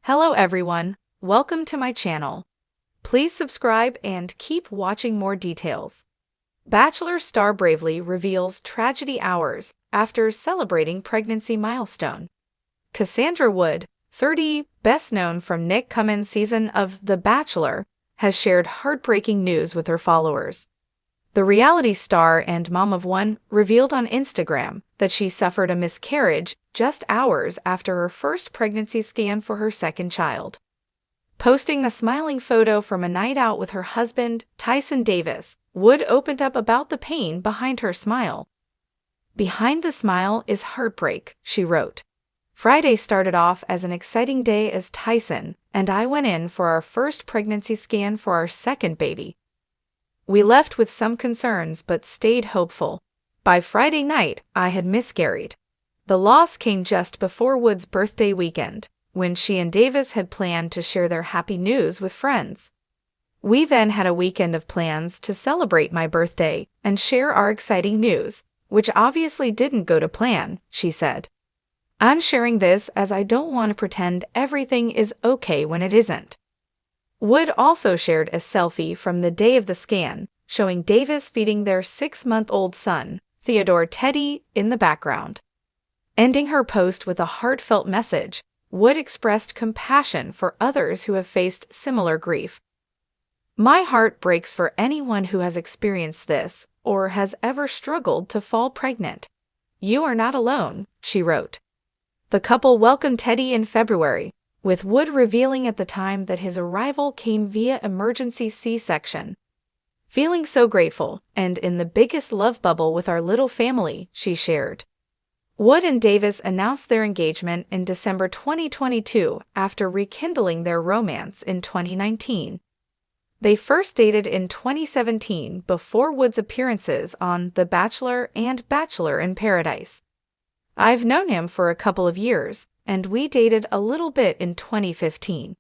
Hello everyone, welcome to my channel. Please subscribe and keep watching more details. Bachelor star bravely reveals tragedy hours after celebrating pregnancy milestone. Cassandra Wood, 30, best known from Nick Cummins' season of The Bachelor, has shared heartbreaking news with her followers. The reality star and mom of one revealed on Instagram that she suffered a miscarriage just hours after her first pregnancy scan for her second child. Posting a smiling photo from a night out with her husband, Tyson Davis, Wood opened up about the pain behind her smile. "Behind the smile is heartbreak," she wrote. "Friday started off as an exciting day as Tyson and I went in for our first pregnancy scan for our second baby. We left with some concerns but stayed hopeful. By Friday night, I had miscarried. The loss came just before Wood's birthday weekend, when she and Davis had planned to share their happy news with friends. We then had a weekend of plans to celebrate my birthday and share our exciting news, which obviously didn't go to plan," she said. "I'm sharing this as I don't want to pretend everything is okay when it isn't." Wood also shared a selfie from the day of the scan, showing Davis feeding their 6-month-old son, Theodore Teddy, in the background. Ending her post with a heartfelt message, Wood expressed compassion for others who have faced similar grief. "My heart breaks for anyone who has experienced this or has ever struggled to fall pregnant. You are not alone," she wrote. The couple welcomed Teddy in February, with Wood revealing at the time that his arrival came via emergency C-section. "Feeling so grateful and in the biggest love bubble with our little family," she shared. Wood and Davis announced their engagement in December 2022 after rekindling their romance in 2019. They first dated in 2017 before Wood's appearances on The Bachelor and Bachelor in Paradise. "I've known him for a couple of years, and we dated a little bit in 2015.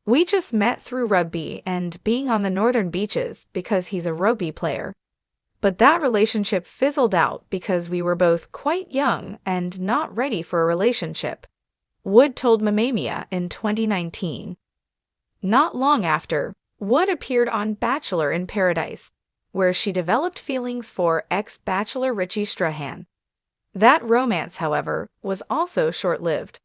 We just met through rugby and being on the northern beaches because he's a rugby player. But that relationship fizzled out because we were both quite young and not ready for a relationship," Wood told Mamamia in 2019. Not long after, Wood appeared on Bachelor in Paradise, where she developed feelings for ex-Bachelor Richie Strahan. That romance, however, was also short-lived.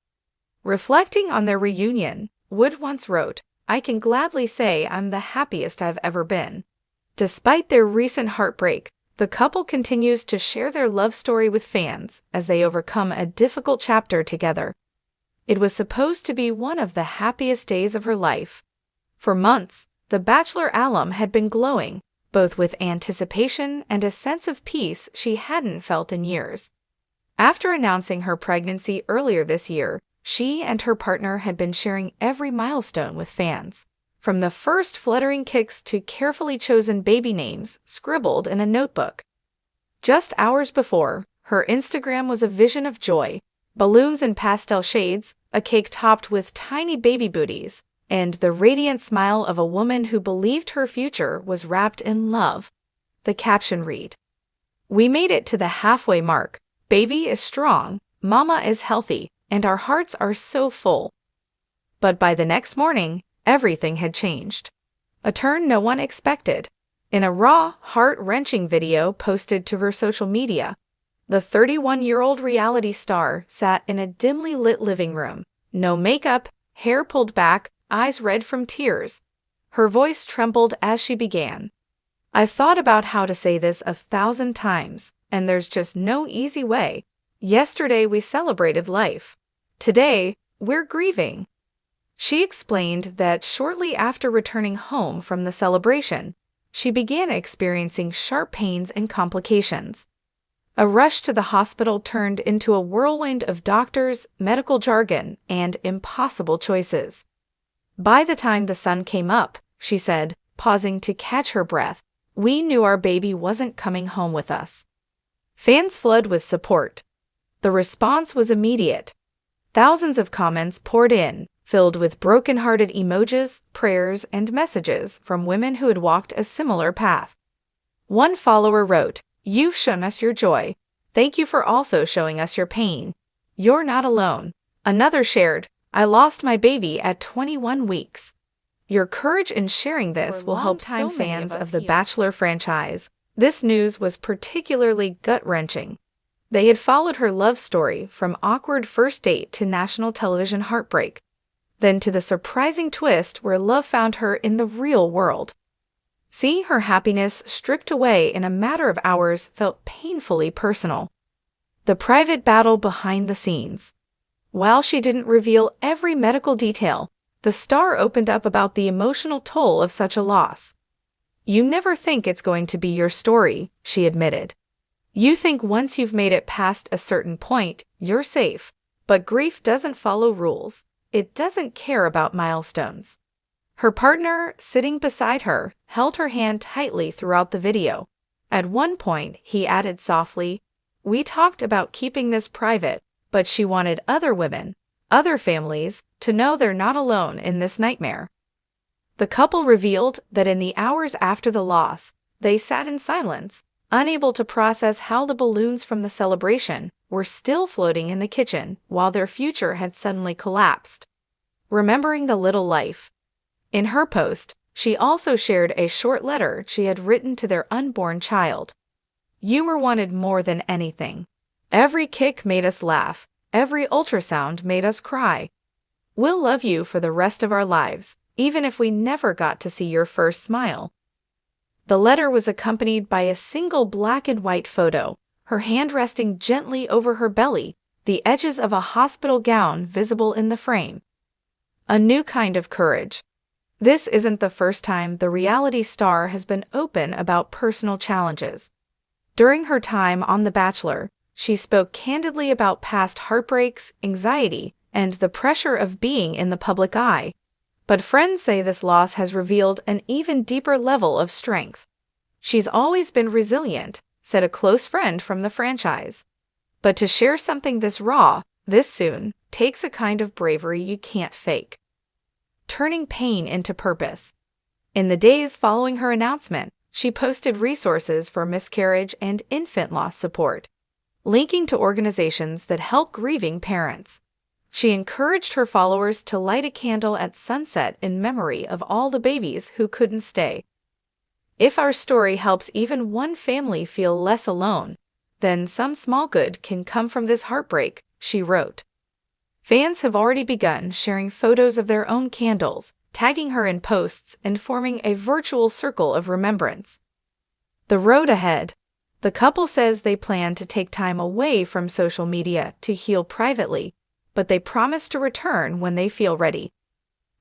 Reflecting on their reunion, Wood once wrote, "I can gladly say I'm the happiest I've ever been." Despite their recent heartbreak, the couple continues to share their love story with fans as they overcome a difficult chapter together. It was supposed to be one of the happiest days of her life. For months, the Bachelor Alum had been glowing, both with anticipation and a sense of peace she hadn't felt in years. After announcing her pregnancy earlier this year, she and her partner had been sharing every milestone with fans, from the first fluttering kicks to carefully chosen baby names scribbled in a notebook. Just hours before, her Instagram was a vision of joy, balloons in pastel shades, a cake topped with tiny baby booties, and the radiant smile of a woman who believed her future was wrapped in love. The caption read, "We made it to the halfway mark. Baby is strong, mama is healthy, and our hearts are so full." But by the next morning, everything had changed. A turn no one expected. In a raw, heart-wrenching video posted to her social media, the 31-year-old reality star sat in a dimly lit living room, no makeup, hair pulled back, eyes red from tears. Her voice trembled as she began, "I've thought about how to say this 1,000 times, and there's just no easy way. Yesterday we celebrated life. Today, we're grieving." She explained that shortly after returning home from the celebration, she began experiencing sharp pains and complications. A rush to the hospital turned into a whirlwind of doctors, medical jargon, and impossible choices. "By the time the sun came up," she said, pausing to catch her breath, "we knew our baby wasn't coming home with us." Fans flooded with support. The response was immediate. Thousands of comments poured in, filled with broken-hearted emojis, prayers, and messages from women who had walked a similar path. One follower wrote, "You've shown us your joy. Thank you for also showing us your pain. You're not alone." Another shared, I lost my baby at 21 weeks. Your courage in sharing this will help so many fans of the Bachelor franchise. This news was particularly gut-wrenching. They had followed her love story from awkward first date to national television heartbreak, then to the surprising twist where love found her in the real world. Seeing her happiness stripped away in a matter of hours felt painfully personal. The private battle behind the scenes. While she didn't reveal every medical detail, the star opened up about the emotional toll of such a loss. "You never think it's going to be your story," she admitted. "You think once you've made it past a certain point, you're safe. But grief doesn't follow rules. It doesn't care about milestones." Her partner, sitting beside her, held her hand tightly throughout the video. At one point, he added softly, "We talked about keeping this private, but she wanted other women, other families, to know they're not alone in this nightmare." The couple revealed that in the hours after the loss, they sat in silence, unable to process how the balloons from the celebration were still floating in the kitchen while their future had suddenly collapsed. Remembering the little life. In her post, she also shared a short letter she had written to their unborn child. "You were wanted more than anything. Every kick made us laugh. Every ultrasound made us cry. We'll love you for the rest of our lives, even if we never got to see your first smile." The letter was accompanied by a single black and white photo, her hand resting gently over her belly, the edges of a hospital gown visible in the frame. A new kind of courage. This isn't the first time the reality star has been open about personal challenges. During her time on The Bachelor, she spoke candidly about past heartbreaks, anxiety, and the pressure of being in the public eye. But friends say this loss has revealed an even deeper level of strength. "She's always been resilient," said a close friend from the franchise. "But to share something this raw, this soon, takes a kind of bravery you can't fake." Turning pain into purpose. In the days following her announcement, she posted resources for miscarriage and infant loss support, linking to organizations that help grieving parents. She encouraged her followers to light a candle at sunset in memory of all the babies who couldn't stay. "If our story helps even one family feel less alone, then some small good can come from this heartbreak," she wrote. Fans have already begun sharing photos of their own candles, tagging her in posts and forming a virtual circle of remembrance. The road ahead. The couple says they plan to take time away from social media to heal privately, but they promise to return when they feel ready.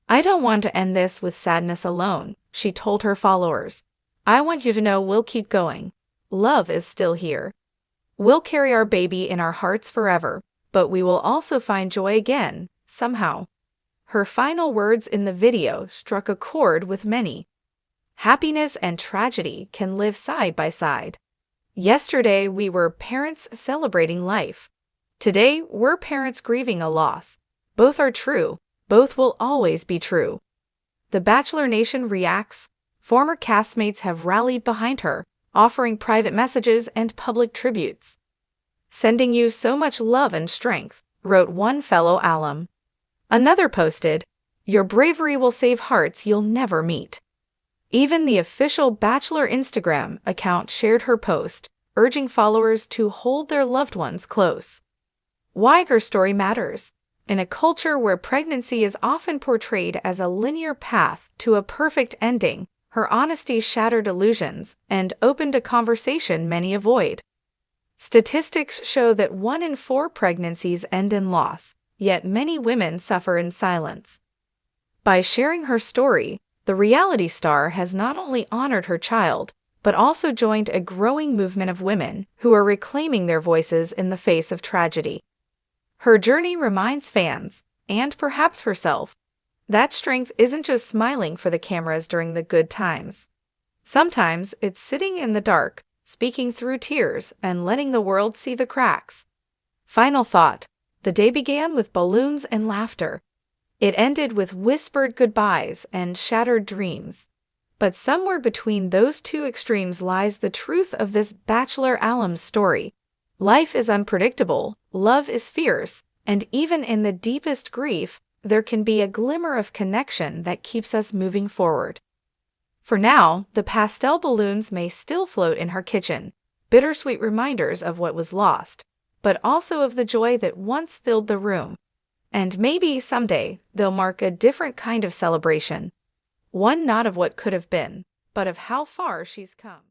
"I don't want to end this with sadness alone," she told her followers. "I want you to know we'll keep going. Love is still here. We'll carry our baby in our hearts forever, but we will also find joy again, somehow." Her final words in the video struck a chord with many. Happiness and tragedy can live side by side. Yesterday, we were parents celebrating life. Today, we're parents grieving a loss. Both are true. Both will always be true. The Bachelor Nation reacts. Former castmates have rallied behind her, offering private messages and public tributes. "Sending you so much love and strength," wrote one fellow Alum. Another posted, "Your bravery will save hearts you'll never meet." Even the official Bachelor Instagram account shared her post, urging followers to hold their loved ones close. Why her story matters. In a culture where pregnancy is often portrayed as a linear path to a perfect ending, her honesty shattered illusions and opened a conversation many avoid. Statistics show that 1 in 4 pregnancies end in loss, yet many women suffer in silence. By sharing her story, the reality star has not only honored her child, but also joined a growing movement of women who are reclaiming their voices in the face of tragedy. Her journey reminds fans, and perhaps herself, that strength isn't just smiling for the cameras during the good times. Sometimes it's sitting in the dark, speaking through tears, and letting the world see the cracks. Final thought. The day began with balloons and laughter. It ended with whispered goodbyes and shattered dreams. But somewhere between those two extremes lies the truth of this Bachelor Alum story. Life is unpredictable, love is fierce, and even in the deepest grief, there can be a glimmer of connection that keeps us moving forward. For now, the pastel balloons may still float in her kitchen, bittersweet reminders of what was lost, but also of the joy that once filled the room. And maybe someday they'll mark a different kind of celebration, one not of what could have been, but of how far she's come.